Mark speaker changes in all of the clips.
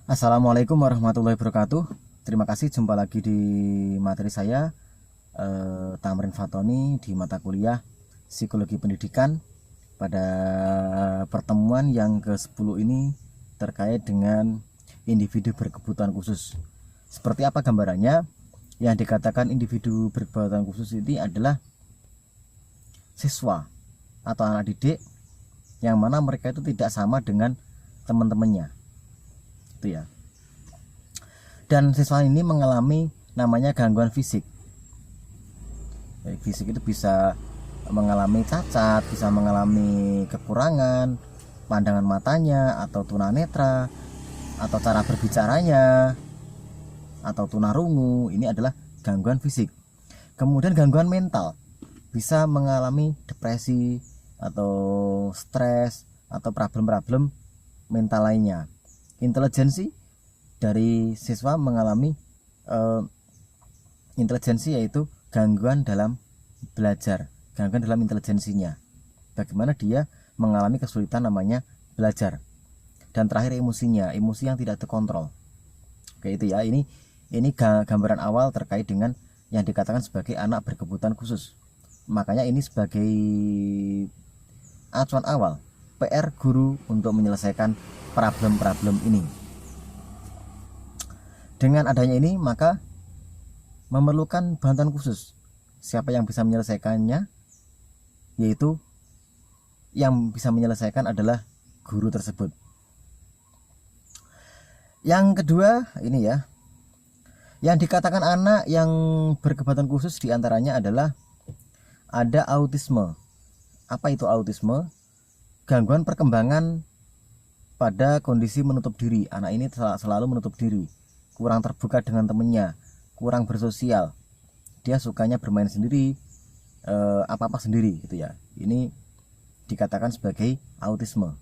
Speaker 1: Assalamualaikum warahmatullahi wabarakatuh. Terima kasih, jumpa lagi di materi saya, Tamrin Fatoni, di mata kuliah Psikologi Pendidikan. Pada pertemuan yang ke-10 ini terkait dengan individu berkebutuhan khusus. Seperti apa gambarannya? Yang dikatakan individu berkebutuhan khusus ini adalah siswa atau anak didik yang mana mereka itu tidak sama dengan teman-temannya, itu ya. Dan siswa ini mengalami namanya gangguan fisik. Fisik itu bisa mengalami cacat, bisa mengalami kekurangan pandangan matanya, atau tunanetra, atau cara berbicaranya, atau tunarungu. Ini adalah gangguan fisik. Kemudian gangguan mental, bisa mengalami depresi atau stres atau problem-problem mental lainnya. Intelijensi dari siswa mengalami intelijensi, yaitu gangguan dalam belajar, gangguan dalam intelijensinya, bagaimana dia mengalami kesulitan namanya belajar. Dan terakhir emosinya, emosi yang tidak terkontrol. Oke, itu ya. Ini gambaran awal terkait dengan yang dikatakan sebagai anak berkebutuhan khusus. Makanya ini sebagai acuan awal PR guru untuk menyelesaikan problem-problem ini. Dengan adanya ini, maka memerlukan bantuan khusus. Siapa yang bisa menyelesaikannya? Yaitu yang bisa menyelesaikan adalah guru tersebut. Yang kedua, ini ya, yang dikatakan anak yang berkebutuhan khusus diantaranya adalah ada autisme. Apa itu autisme? Gangguan perkembangan pada kondisi menutup diri. Anak ini selalu menutup diri, kurang terbuka dengan temannya, kurang bersosial. Dia sukanya bermain sendiri, apa-apa sendiri gitu ya. Ini dikatakan sebagai autisme.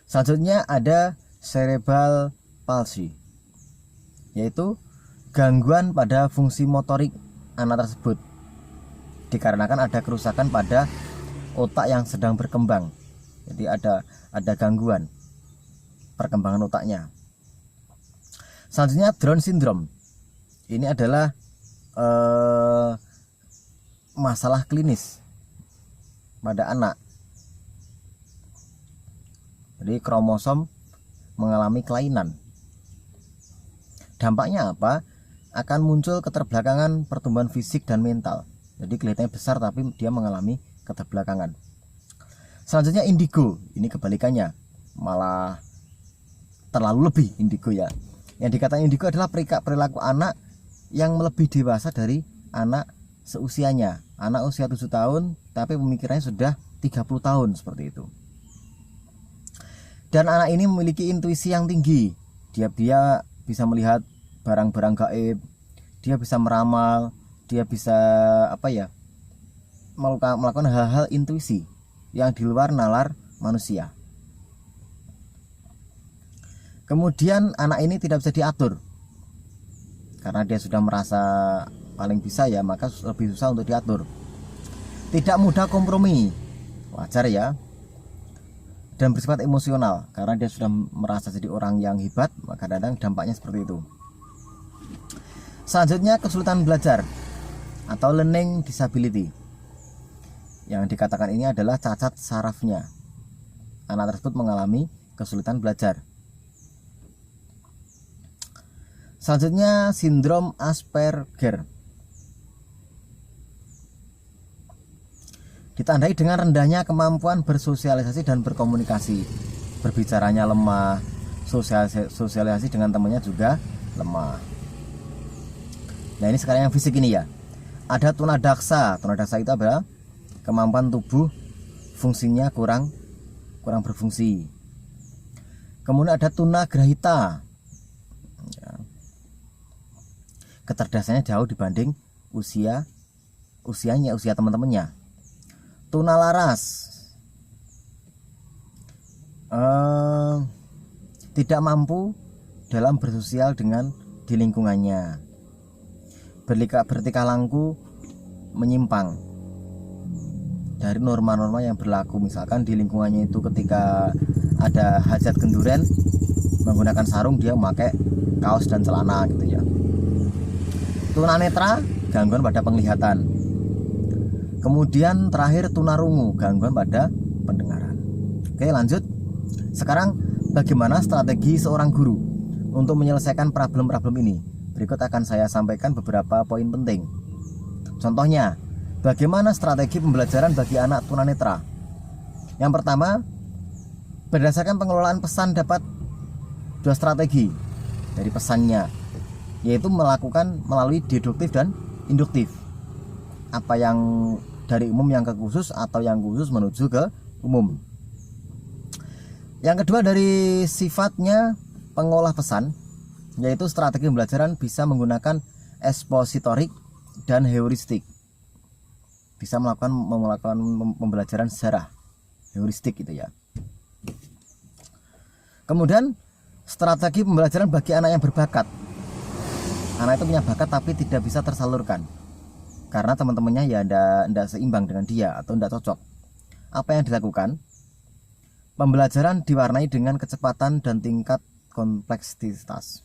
Speaker 1: Selanjutnya ada cerebral palsy, yaitu gangguan pada fungsi motorik anak tersebut, dikarenakan ada kerusakan pada otak yang sedang berkembang. Jadi ada gangguan perkembangan otaknya. Selanjutnya Down syndrome. Ini adalah masalah klinis pada anak. Jadi kromosom mengalami kelainan. Dampaknya apa? Akan muncul keterbelakangan pertumbuhan fisik dan mental. Jadi kelihatannya besar tapi dia mengalami keterbelakangan. Selanjutnya indigo. Ini kebalikannya, malah terlalu lebih indigo ya. Yang dikatakan indigo adalah perilaku anak yang melebihi dewasa dari anak seusianya. Anak usia 7 tahun tapi pemikirannya sudah 30 tahun, seperti itu. Dan anak ini memiliki intuisi yang tinggi. Dia bisa melihat barang-barang gaib, dia bisa meramal, dia bisa melakukan hal-hal intuisi yang di luar nalar manusia. Kemudian anak ini tidak bisa diatur, karena dia sudah merasa paling bisa ya, maka lebih susah untuk diatur. Tidak mudah kompromi, wajar ya. Dan bersifat emosional, karena dia sudah merasa jadi orang yang hebat, maka kadang dampaknya seperti itu. Selanjutnya kesulitan belajar atau learning disability. Yang dikatakan ini adalah cacat sarafnya. Anak tersebut mengalami kesulitan belajar. Selanjutnya sindrom Asperger. Ditandai dengan rendahnya kemampuan bersosialisasi dan berkomunikasi. Berbicaranya lemah, sosialisasi dengan temannya juga lemah. Nah, ini sekarang yang fisik ini ya. Ada tunadaksa. Tunadaksa itu adalah kemampuan tubuh fungsinya kurang berfungsi. Kemudian ada tunagrahita. Kecerdasannya jauh dibanding usia teman-temannya. Tunalaras, tidak mampu dalam bersosial dengan di lingkungannya. Bertingkah laku menyimpang dari norma-norma yang berlaku. Misalkan di lingkungannya itu ketika ada hajat genduren, menggunakan sarung, dia memakai kaos dan celana gitu ya. Tunanetra, gangguan pada penglihatan. Kemudian terakhir tunarungu, gangguan pada pendengaran. Oke, lanjut. Sekarang bagaimana strategi seorang guru untuk menyelesaikan problem-problem ini? Berikut akan saya sampaikan beberapa poin penting. Contohnya, bagaimana strategi pembelajaran bagi anak tunanetra? Yang pertama, berdasarkan pengelolaan pesan dapat dua strategi dari pesannya, yaitu melakukan melalui deduktif dan induktif. Apa yang dari umum yang ke khusus, atau yang khusus menuju ke umum. Yang kedua, dari sifatnya pengolah pesan, yaitu strategi pembelajaran bisa menggunakan ekspositorik dan heuristik. Bisa melakukan pembelajaran secara heuristik gitu ya. Kemudian strategi pembelajaran bagi anak yang berbakat. Anak itu punya bakat tapi tidak bisa tersalurkan karena teman-temannya ya tidak seimbang dengan dia atau tidak cocok. Apa yang dilakukan? Pembelajaran diwarnai dengan kecepatan dan tingkat kompleksitas.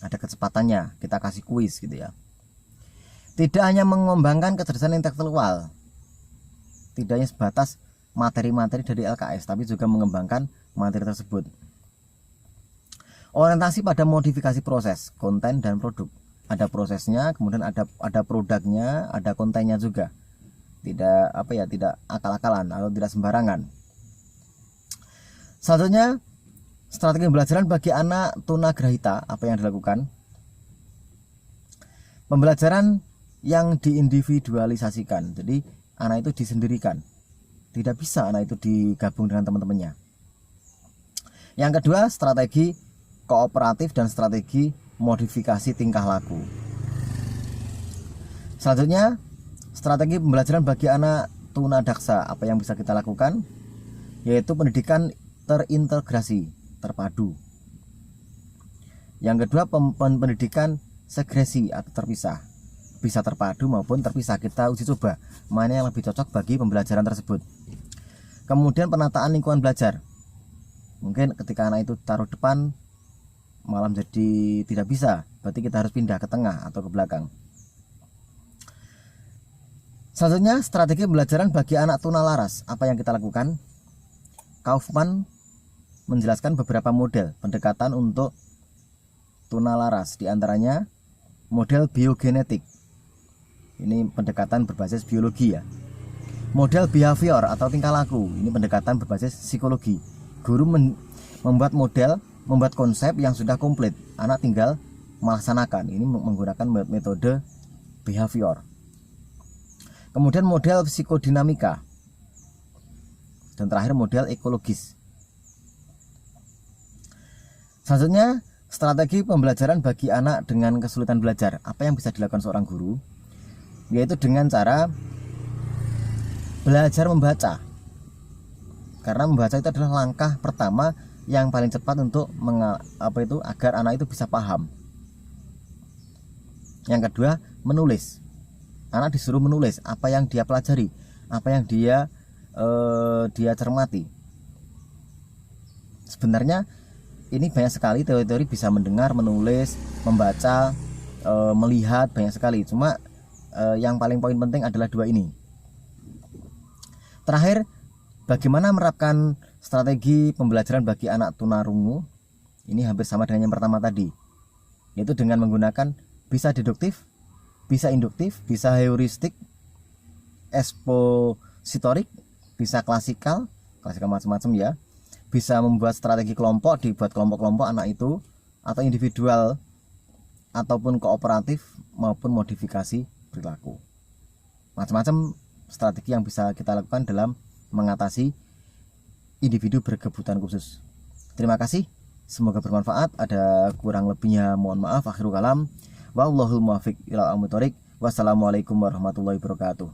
Speaker 1: Ada kecepatannya, kita kasih kuis gitu ya. Tidak hanya mengembangkan kecerdasan intelektual, tidak hanya sebatas materi-materi dari LKS, tapi juga mengembangkan materi tersebut. Orientasi pada modifikasi proses, konten dan produk. Ada prosesnya, kemudian ada produknya, ada kontennya juga. Tidak tidak akal-akalan atau tidak sembarangan. Selanjutnya, strategi pembelajaran bagi anak tunagrahita. Apa yang dilakukan? Pembelajaran yang diindividualisasikan. Jadi anak itu disendirikan. Tidak bisa anak itu digabung dengan teman-temannya. Yang kedua, strategi kooperatif dan strategi modifikasi tingkah laku. Selanjutnya, strategi pembelajaran bagi anak tunadaksa. Apa yang bisa kita lakukan? Yaitu pendidikan terintegrasi, terpadu. Yang kedua, pendidikan segresi atau terpisah. Bisa terpadu maupun terpisah. Kita uji coba mana yang lebih cocok bagi pembelajaran tersebut. Kemudian penataan lingkungan belajar. Mungkin ketika anak itu taruh depan malam jadi tidak bisa, berarti kita harus pindah ke tengah atau ke belakang. Selanjutnya, strategi pembelajaran bagi anak tunalaras. Apa yang kita lakukan? Kaufman menjelaskan beberapa model pendekatan untuk tunalaras, diantaranya model biogenetik. Ini pendekatan berbasis biologi ya. Model behavior atau tingkah laku, ini pendekatan berbasis psikologi. Guru membuat model, membuat konsep yang sudah komplit, anak tinggal melaksanakan. Ini menggunakan metode behavior. Kemudian model psikodinamika, dan terakhir model ekologis. Selanjutnya, strategi pembelajaran bagi anak dengan kesulitan belajar. Apa yang bisa dilakukan seorang guru? Yaitu dengan cara belajar membaca. Karena membaca itu adalah langkah pertama yang paling cepat untuk agar anak itu bisa paham. Yang kedua, menulis. Anak disuruh menulis apa yang dia pelajari, apa yang dia cermati. Sebenarnya ini banyak sekali teori-teori, bisa mendengar, menulis, membaca, melihat, banyak sekali. Cuma yang paling poin penting adalah dua ini. Terakhir, bagaimana menerapkan strategi pembelajaran bagi anak tunarungu? Ini hampir sama dengan yang pertama tadi, yaitu dengan menggunakan bisa deduktif, bisa induktif, bisa heuristik, ekspositorik, bisa klasikal macam-macam ya. Bisa membuat strategi kelompok, dibuat kelompok-kelompok anak itu, atau individual, ataupun kooperatif, maupun modifikasi perilaku. Macam-macam strategi yang bisa kita lakukan dalam mengatasi individu berkebutuhan khusus. Terima kasih, semoga bermanfaat. Ada kurang lebihnya mohon maaf. Akhirul kalam, wallahul muwaffiq ila aqwamit thoriq. Wassalamualaikum warahmatullahi wabarakatuh.